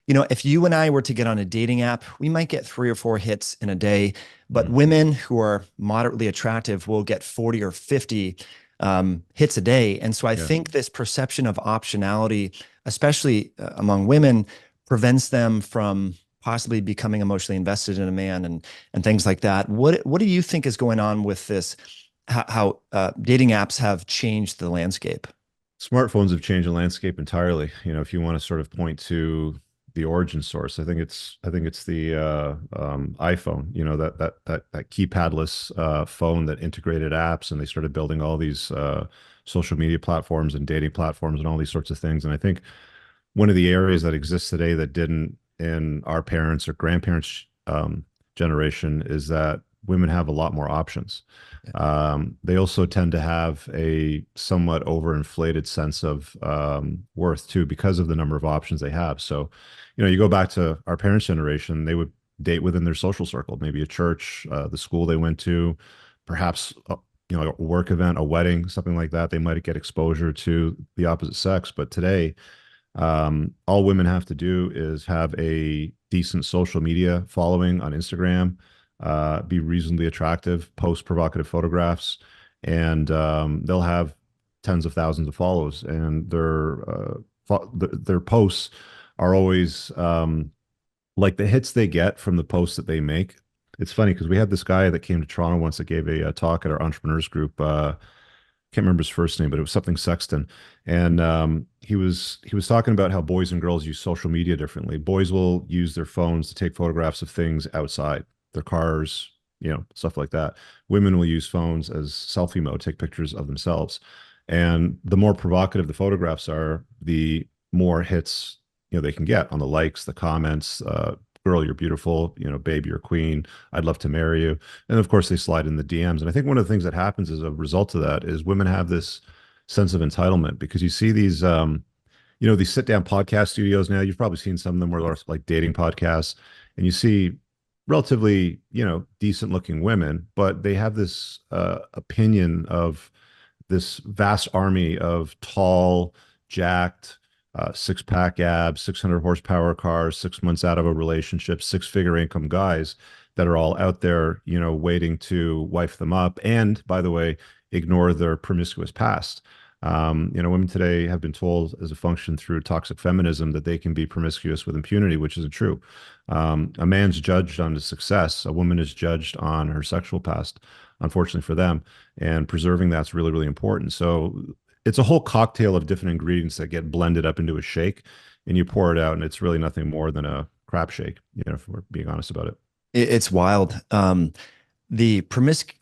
if you and I were to get on a dating app, we might get 3 or 4 hits in a day, but Mm, women who are moderately attractive will get 40 or 50 hits a day. And so I yeah. think this perception of optionality, especially among women, prevents them from possibly becoming emotionally invested in a man and things like that. What do you think is going on with this? How dating apps have changed the landscape? Smartphones have changed the landscape entirely. If you want to sort of point to the origin source, I think it's the iPhone. That keypadless phone that integrated apps, and they started building all these social media platforms and dating platforms and all these sorts of things. And I think one of the areas that exists today that didn't in our parents' or grandparents' generation is that women have a lot more options. They also tend to have a somewhat overinflated sense of worth too, because of the number of options they have. So, you go back to our parents' generation, they would date within their social circle, maybe a church, the school they went to, perhaps a work event, a wedding, something like that. They might get exposure to the opposite sex. But today, all women have to do is have a decent social media following on Instagram, be reasonably attractive, post provocative photographs, and they'll have tens of thousands of follows. And their posts are always like the hits they get from the posts that they make. It's funny because we had this guy that came to Toronto once that gave a talk at our entrepreneurs group. Can't remember his first name, but it was something Sexton. And he was talking about how boys and girls use social media differently. Boys will use their phones to take photographs of things outside, their cars, stuff like that. Women will use phones as selfie mode, take pictures of themselves. And the more provocative the photographs are, the more hits they can get on the likes, the comments. Girl, you're beautiful. Babe, you're a queen. I'd love to marry you. And of course, they slide in the DMs. And I think one of the things that happens as a result of that is women have this sense of entitlement because you see these sit down podcast studios now. You've probably seen some of them where they're like dating podcasts, and you see relatively, decent looking women, but they have this opinion of this vast army of tall, jacked, six pack abs, 600 horsepower cars, 6 months out of a relationship, six-figure income guys that are all out there, waiting to wife them up. And by the way, ignore their promiscuous past. Women today have been told as a function through toxic feminism that they can be promiscuous with impunity, which isn't true. A man's judged on his success. A woman is judged on her sexual past, unfortunately for them. And preserving that's really, really important. So it's a whole cocktail of different ingredients that get blended up into a shake, and you pour it out, and it's really nothing more than a crap shake, if we're being honest about it. It's wild. The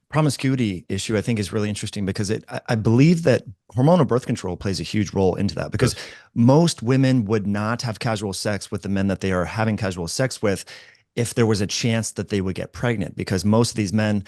promiscuity issue, I think, is really interesting because I believe that hormonal birth control plays a huge role into that because Yes. most women would not have casual sex with the men that they are having casual sex with if there was a chance that they would get pregnant because most of these men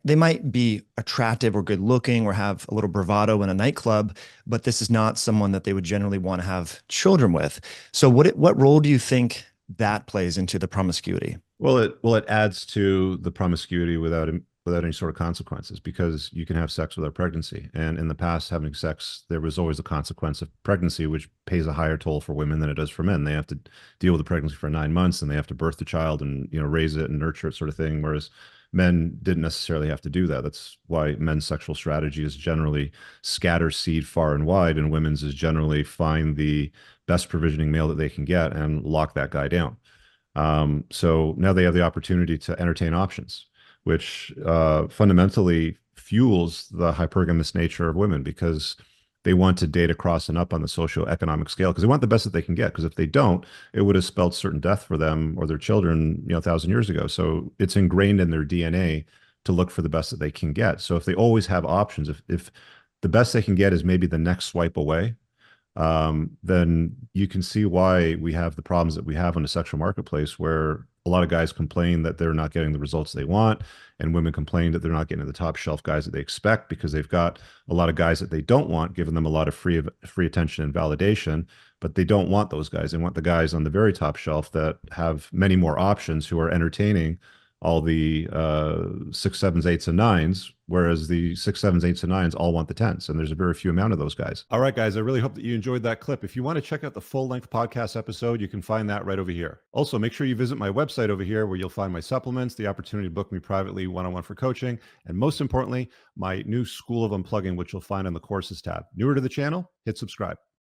they might be attractive or good looking or have a little bravado in a nightclub, but this is not someone that they would generally want to have children with. So what role do you think that plays into the promiscuity? Well, it adds to the promiscuity without any sort of consequences because you can have sex without pregnancy. And in the past, having sex, there was always a consequence of pregnancy, which pays a higher toll for women than it does for men. They have to deal with the pregnancy for 9 months, and they have to birth the child and raise it and nurture it, sort of thing. Whereas men didn't necessarily have to do that. That's why men's sexual strategy is generally scatter seed far and wide, and women's is generally find the best provisioning male that they can get and lock that guy down. So now they have the opportunity to entertain options, which fundamentally fuels the hypergamous nature of women because they want to date across and up on the socioeconomic scale because they want the best that they can get. Because if they don't, it would have spelled certain death for them or their children, 1,000 years ago. So it's ingrained in their DNA to look for the best that they can get. So if they always have options, if the best they can get is maybe the next swipe away, then you can see why we have the problems that we have in the sexual marketplace, where a lot of guys complain that they're not getting the results they want, and women complain that they're not getting the top shelf guys that they expect because they've got a lot of guys that they don't want, giving them a lot of free attention and validation, but they don't want those guys. They want the guys on the very top shelf that have many more options who are entertaining all the six, sevens, eights, and nines whereas the 6, 7s, 8s, and 9s all want the 10s, and there's a very few amount of those guys. All right, guys, I really hope that you enjoyed that clip. If you want to check out the full-length podcast episode, you can find that right over here. Also, make sure you visit my website over here where you'll find my supplements, the opportunity to book me privately one-on-one for coaching, and most importantly, my new School of Unplugging, which you'll find on the courses tab. Newer to the channel, hit subscribe.